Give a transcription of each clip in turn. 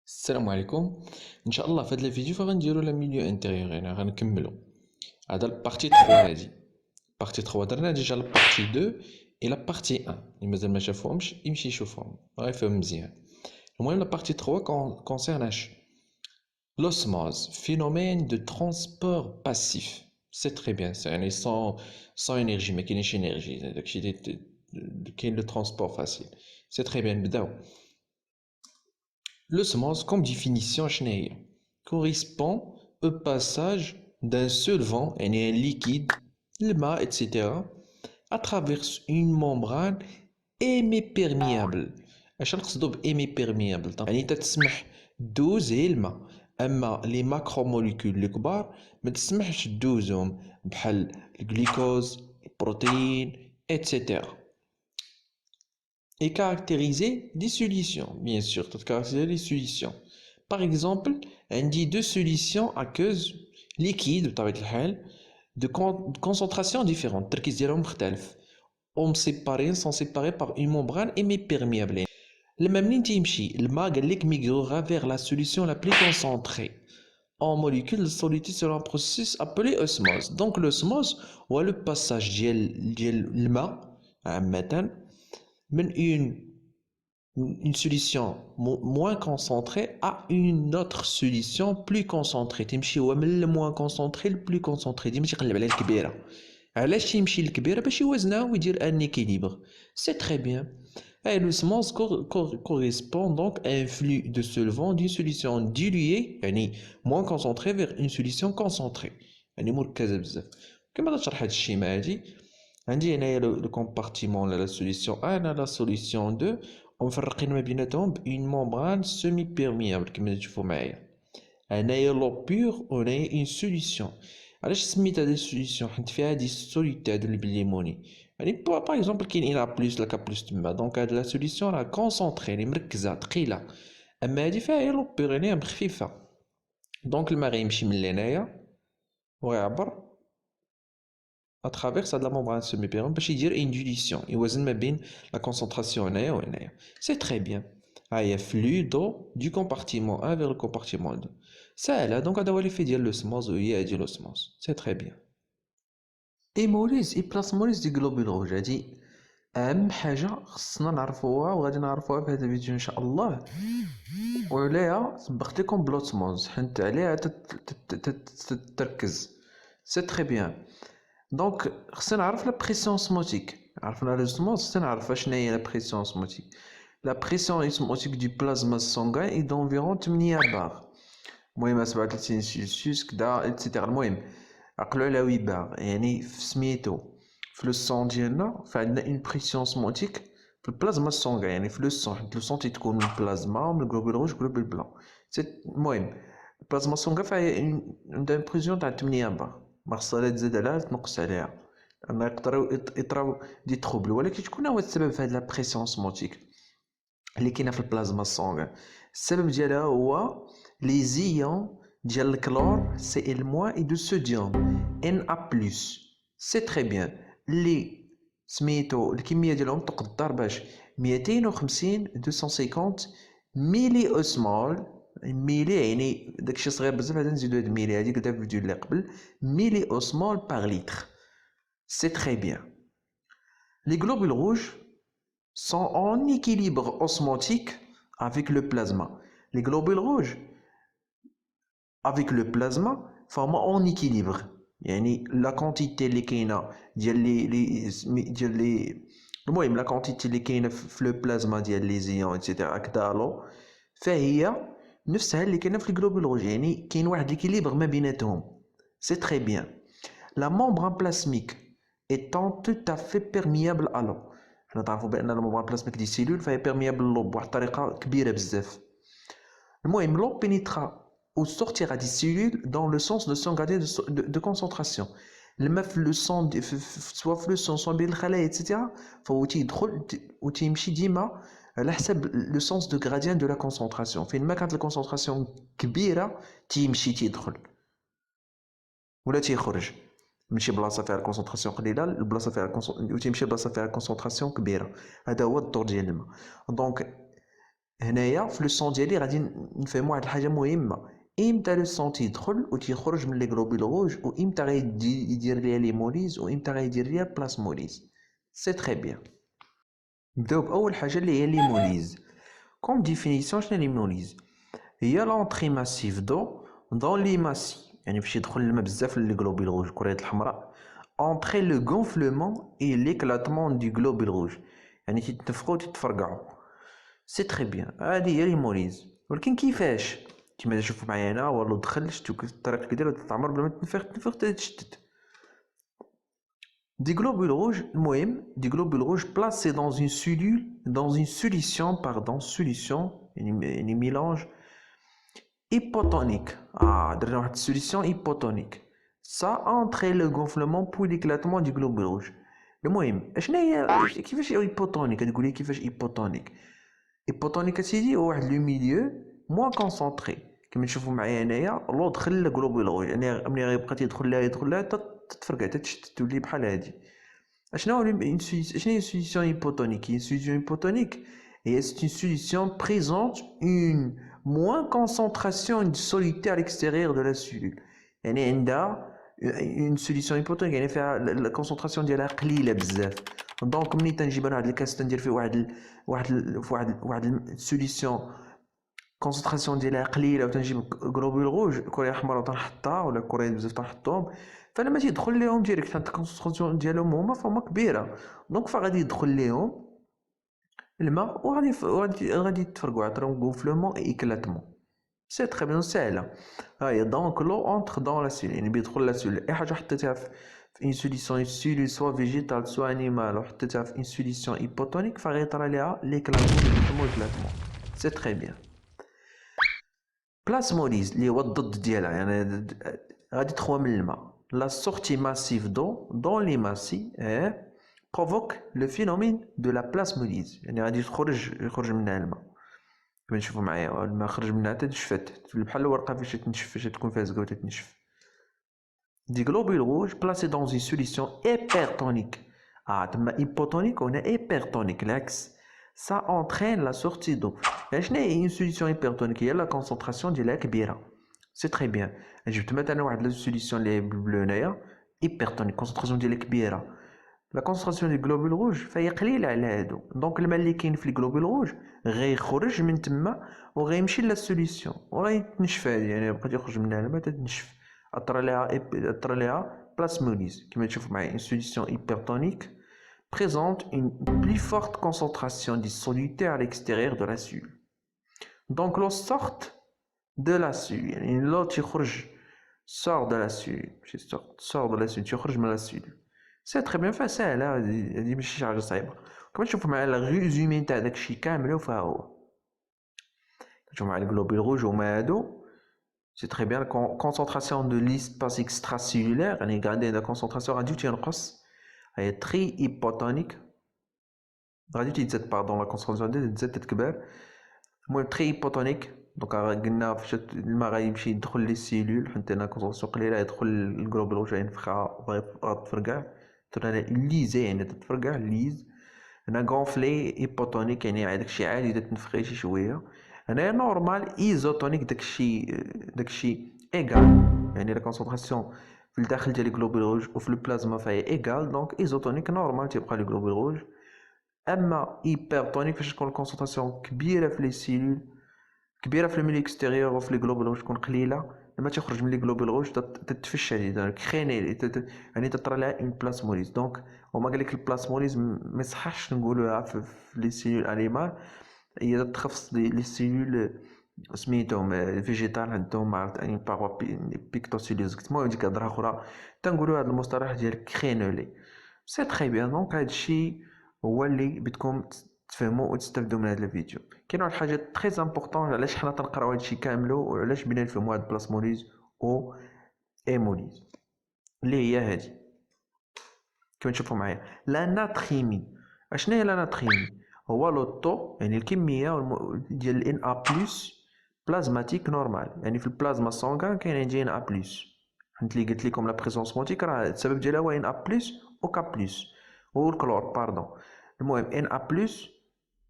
السلام عليكم. ان شاء الله في هذا الفيديو فغنديروا لا ميليو انتيريور، يعني غنكملوا هذا البارتي 3. هذه بارتي 3 درنا ديجا البارتي 2 et la partie 1. اللي مازال ما شافوهمش يمشي يشوفهم غيفهم مزيان. المهم la partie 3 concerne l'osmose, phénomène de transport passif. C'est très bien, c'est يعني sans énergie، ما كاينش énergie، داكشي كاين le transport facile. C'est très bien. نبداو. L'osmose, comme définition, correspond au passage d'un solvant, un liquide, le mat, etc., à travers une membrane hémiperméable. عشان نقصدو بhémiperméable يعني تتسمح دوزي الماء، اما لي ماكروموليكول الكبار ما تسمحش دوزهم بحال الجلوكوز، البروتين etc. Et caractériser des solutions, bien sûr, caractériser les solutions. Par exemple, on dit deux solutions aqueuses liquides de concentration différente. On sont séparés par une membrane hémiperméable. Le même le mag migrera vers la solution la plus concentrée en molécules solidité sur un processus appelé osmose. Donc l'osmose, ou le passage de l'eau une solution moins concentrée à une autre solution plus concentrée. تمشي هو من الموان كونسونطري للبلو كونسونطري، ديما تيقلب على الكبيره. علاش تيمشي للكبيره؟ باش يوازنها ويدير ان équilibre. C'est très bien. Et l'osmose correspond donc à un flux de solvant d'une solution diluée يعني moins concentrée vers une solution concentrée يعني مركزه بزاف. كما تشرح هذا الشيء مع هذه عندي هنايا le compartiment la solution 1 la solution 2 ومفرقين ما بيناتهم بune membrane semi-perméable كما تشوفوا معايا. هنايا لو بور وهنايا une solution. علاش سميت هذه السوليسيون؟ حيت فيها هذه السوليد هذا بالليموني يعني باغ اكزومبل كاين إلا بلس لا بلس تما، دونك هاد لا سوليسيون راه كونسونطري يعني مركزه ثقيله، اما هادي فيها لو بور يعني خفيفه. دونك الماء غيمشي من هنايا ويعبر à travers ça de la membrane semi-perméable باش يدير une dilution يوازن ما بين la concentration هنايا وهنايا. C'est très bien. هاهي flux d'eau du compartiment 1 vers le compartiment 2. ساهلة. دونك هذا هو l'effet ديال l'osmose وهي هادي l'osmose. C'est très bien. هيموليز بلاسموليز دي جلوبول روج هادي أهم حاجة خصنا نعرفوها وغادي نعرفوها في هذا الفيديو إن شاء الله، وعليها سبقت لكم بلوسموز حنت عليها تركز. سي تري بيان. دونك خصنا نعرف لا بريسيون اوسموتيك. عرفنا لوسموز خصنا نعرف شنو هي لا بريسيون اوسموتيك. لا بريسيون اوسموتيك دو بلازما سونغان اي دونفيرون 8 بار، المهم 37 سلسيوس كدا اتسيتيرا. المهم عقلوا على 8 بار يعني في سميتو في لو سون ديالنا فعندنا اون بريسيون اوسموتيك في البلازما سونغان يعني في لو سون، حيت لو سون تيتكون من البلازما من الجلوبول روج والجلوبول بلون. المهم البلازما سونغان فيها عندها بريسيون تاع 8 بار، ما خصها لا تزاد عليها تنقص عليها لأن يقدروا يطراو دي تروبل. ولكن شكون هو السبب في هاد لا بريسيون اوسموتيك اللي كاينه في البلازما سونغان؟ السبب ديالها هو لي زيون ديال الكلور سي ال موان اي دو صوديوم ان ا بلس. سي تري بيان. اللي سميتو الكميه ديالهم تقدر باش 250 250 ميلي اوسمول. ميلي يعني داكشي صغير بزاف، هذا نزيدو هاد ميلي هاديك دا في الفيديو اللي قبل، ميلي اوسمول باغ لتر. C'est très bien. Les globules rouges sont en équilibre osmotique avec le plasma. Les globules rouges avec le plasma forment en équilibre. يعني la quantité اللي كاينه المهم la quantité اللي كاينه في لو بلازما ديال لي زيون ايتترا كدالو فهي نفسها اللي كاينه في الجلوبول روج، يعني كاين واحد ليكيليبر ما بيناتهم. C'est très bien. La membrane plasmique étant tout à fait perméable à l'eau. حنا تعرفوا بان الممبران بلازميك دي سيلول فهي perméable لو بواحد الطريقه كبيره بزاف. المهم l'eau pénétrera ou sortira des cellules dans le sens de son gradient de concentration. الماء في لو سون سوا في لو سون بين الخلايا ايتترا فهو تيدخل وتيمشي ديما على حسب لو سونس دو غراديان دو لا كونسونطراسيون. فين ما كانت الكونسونطراسيون كبيره تيمشي تيدخل ولا تيخرج. ماشي بلاصه فيها الكونسونطراسيون قليله البلاصه فيها وتمشي بلاصه فيها الكونسونطراسيون كبيره. هذا هو الدور ديال الماء. دونك هنايا في لو سون ديالي غادي نفهموا واحد الحاجه مهمه، امتى لو سون تيدخل وتيخرج من لي غلوبول روج، وامتى غيدي يدير ليا ليموليز، وامتى غيدير ليا بلاسموليز. سي تري بيان. نبداو باول حاجه اللي هي ليموليز. كوم ديفينيسيون شنو ليموليز؟ هي لونطري ماسيف دون لي ماسي، يعني باش يدخل الماء بزاف لي غلوبول روج الكريات الحمراء، انتري لو غونفلومون اي ليكلاتمون دو غلوبول روج، يعني تيتنفخوا تيتفرقعوا. سي تري بيان، هادي هي ليموليز. ولكن كيفاش؟ كيما تشوفوا معايا هنا، والو دخل شفتو الطريق كيدير تعمر بلا ما تنفخ تتشتت. دي غلوبول روج، المهم دي غلوبول روج بلاسي dans une cellule dans une solution pardon solution يعني ميلانج hypotonique. درنا واحد solution hypotonique. Ça entraîne le gonflement puis l'éclatement du globule rouge. المهم اشنا هي كيفاش hypotonique؟ تقول لي كيفاش hypotonique؟ hypotonique سيدي هو واحد لو ميليو موان كونسونطري، كيما تشوفوا معايا هنايا لو دخل الغلوبول روج، يعني ملي غيبقى تيدخل لها تتفرقع تتشتت تولي بحال هادي. اشنا هي solution hypotonique؟ Une solution hypotonique c'est une solution présente une moins concentration de soluté à l'extérieur de la cellule. يعني عندها une solution hypotonique يعني فيها الكونسونطراسيون ديالها قليله بزاف. دونك ملي تنجيب انا هاد الكاس تندير فيه واحد السوليسيون كونسونطراسيون ديالها قليله، وتنجيب غلوبول روج كريه حمراء وتنحطها ولا كريات بزاف تنحطهم، فلما تيدخل ليهم ديريكت حتى الكونسونطراسيون ديالهم فهما كبيره، دونك فغادي يدخل ليهم الماء وغادي يتفرقوا عطرهم غونفلومون اي اكلاتمون. سي تري بيان ساهله. هاهي دونك لو اونتر دون لا سيل، يعني بيدخل لا سيل. اي حاجه حطيتها في une solution سوا فيجيتال سوا انيمال وحطيتها في une solution hypotonique فغيطرى ليها l'éclatement. سي تري بيان. بلاسموليز اللي هو الضد ديالها، يعني غادي تخوى من الماء. لا سورتي ماسيف دون لي ماسي provoque le phénomène de la plasmolyse، يعني غادي يخرج منها الماء. كما تشوفوا معايا الماء خرج منها حتى تشفت بحال الورقه فاش تنشف، فاش تكون فيها زقوه تنشف. دي غلوبول روج بلاسي دون اون سوليسيون ايبرتونيك. تما ايبوتونيك وهنا ايبرتونيك العكس. سا اونترين لا سورتي دو. يعني شنو هي اون سوليسيون ايبرتونيك؟ هي لا كونسونطراسيون ديالها كبيره. سي تري بيان. جبت مثلا واحد لا سوليسيون اللي بالبلو هنايا ايبرتونيك، كونسونطراسيون ديالها كبيره. لا كونسونطراسيون ديال الغلوبول روج فهي قليله على هادو، دونك الماء اللي كاين في الغلوبول روج غيخرج من تما وغيمشي لا سوليسيون وغيتنشف هادي، يعني بقى يخرج منها الماء تتنشف. اطرى ليها بلاسموليز. كما تشوفوا معايا une solution hypertonique présente une plus forte concentration de soluté à l'extérieur de la cellule. donc l'eau sort de la cellule، يعني l'eau تيخرج sort de la cellule، ماشي sort de la cellule تيخرج من la cellule. سي تري بيان، فيها ساهله هادي ماشي شي حاجه صعيبه. كما تشوفوا معايا الريزومي نتاع داكشي كامل فها هو. كتشوفوا معايا الغلوبول روج هما هادو. سي تري بيان. كونسونطراسيون دو ليسباس اكستراسيلولير، يعني غادي لا كونسونطراسيون غادي تنقص، هي تري ايبوتونيك، غادي تزاد باردون لا كونسونطراسيون ديالها تزاد تتكبر. المهم تري ايبوتونيك. دونك قلنا فاش الماء غيمشي يدخل لي سيلول، حيت انا كونسونطراسيون قليله يدخل الغلوبول روج غينفخها وغتفرقع، ترى ليزي يعني تتفرقع ليز. هنا غونفلي ايبوتونيك يعني داكشي عادي تتنفخي شي شويه. هنا نورمال ايزوتونيك، داكشي ايغال، يعني لا كونسونطراسيون في الداخل ديال الغلوبول روج وفي البلازما فهي ايغال، دونك ايزوتونيك نورمال تيبقى الغلوبول روج. اما هيبرتونيك فاش تكون الكونسونطراسيون كبيره في لي سيلول، كبيره في الميليو اكستيريور وفي الغلوبول روج تكون قليله، لما تخرج من الغلوبول روج تتفش هذه كريني، يعني تطرى لها اون بلاسموليز. دونك وما قال لك البلاسموليز ما يصحش نقولوها في لي سيلول انيمال، هي تخص لي سيلول سميتهم فيجيتال عندهم يعني باغوا بيكتوسيلوز. المهم ديك هضره اخرى تنقولوا هذا المصطلح ديال كرينولي. سي تري بيان. دونك هادشي هو اللي بدكم تفهموا وتستافدوا من هذا الفيديو. كاين واحد الحاجه تري امبورطون علاش حنا تنقراو هادشي كاملو وعلاش بغينا نفهموا هاد بلاسموليز او ايموليز اللي هي هادي. كما تشوفوا معايا لا ناتريمي. اشنا هي لا ناتريمي؟ هو لو طو يعني الكميه ديال ان ا بلس بلازماتيك نورمال، يعني في البلازما سونغان كاين عندي ان ا بلس. فهمت لي قلت لكم لا بريزونس موتيك راه السبب ديالها هو ان ا بلس او كا بلس هو الكلور باردون. المهم ان ا بلس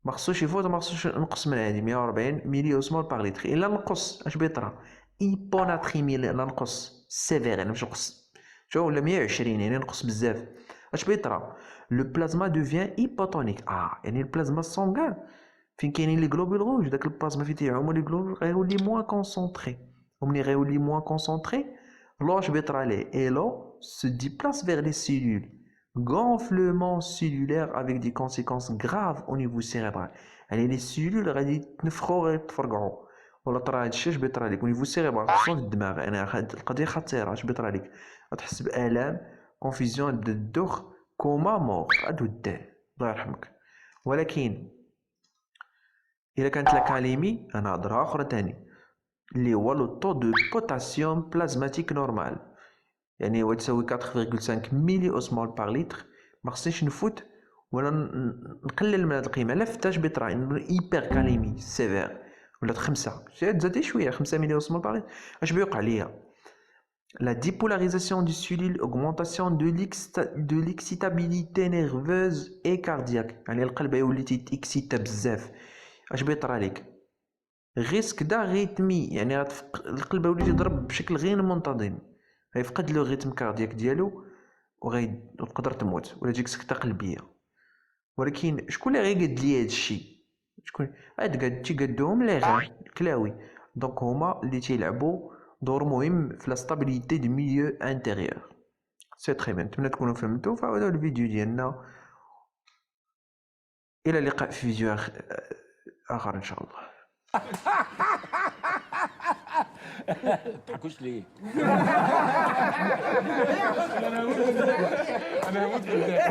ما خصوش يفوت، ما خصوش نقص من هادي 140 ملي اوسمول باغ لتر. الا نقص اش بيطرا؟ ايبوناتريمي، الا نقص سيفير يعني باش نقص شو ولا 120 يعني نقص بزاف اش بيطرا؟ لو بلازما دوفيان ايبوتونيك. يعني البلازما السونغان فين كاينين لي غلوبول روج، داك البلازما فين تيعومو لي غلوبول غيولي موان كونسونطري، وملي غيولي موان كونسونطري لو اش بيطرا ليه؟ اي لو se déplace vers les cellules. Gonflement cellulaire avec des conséquences graves au niveau cérébral. يعني لي سيلول غادي يتنفخو غادي يتفرقعو. ولا طرا هادشي اش بيطرا ليك ونيفو سيريبرال خصوصا الدماغ. يعني هاد القضيه خطيره. اش بيطرا ليك؟ غتحس بالام، كونفيزيون، الدوخ، كوما، مور، هادو الدار الله يرحمك. ولكن الا كانت لاكاليمي انا هضره اخرى تاني اللي هو لو طو دو بوتاسيوم بلازماتيك نورمال، يعني هو تساوي 4.5 ملي اوسمول باغ لتر. ما خصنيش نفوت ولا نقلل من هاد القيمه. لا فتاش بيطرا ايبر كاليمي سيفير ولا 5 زادي شويه 5 ملي اوسمول باغ لتر اش بيوقع ليا؟ لا dépolarisation du cellule, augmentation de l'excitabilité nerveuse et cardiaque. يعني القلب يولي تيكسيتا بزاف. اش بيطرا ليك؟ ريسك داريتمي، يعني القلب يولي يضرب بشكل غير منتظم، غيفقد لو ريتم كاردياك ديالو وتقدر تموت ولا تجيك سكتة قلبية. ولكن شكون اللي غيقاد لي هادشي؟ شكون تيقادوهم لي غير الكلاوي. دونك هما اللي تيلعبوا دور مهم في لا ستابيليتي دو ميليو انتيريور. سي تري بيان. نتمنى تكونوا فهمتوا. فهذا الفيديو ديالنا، الى اللقاء في فيديو اخر ان شاء الله. تضحكوش ليه؟ انا هموت بالضحك.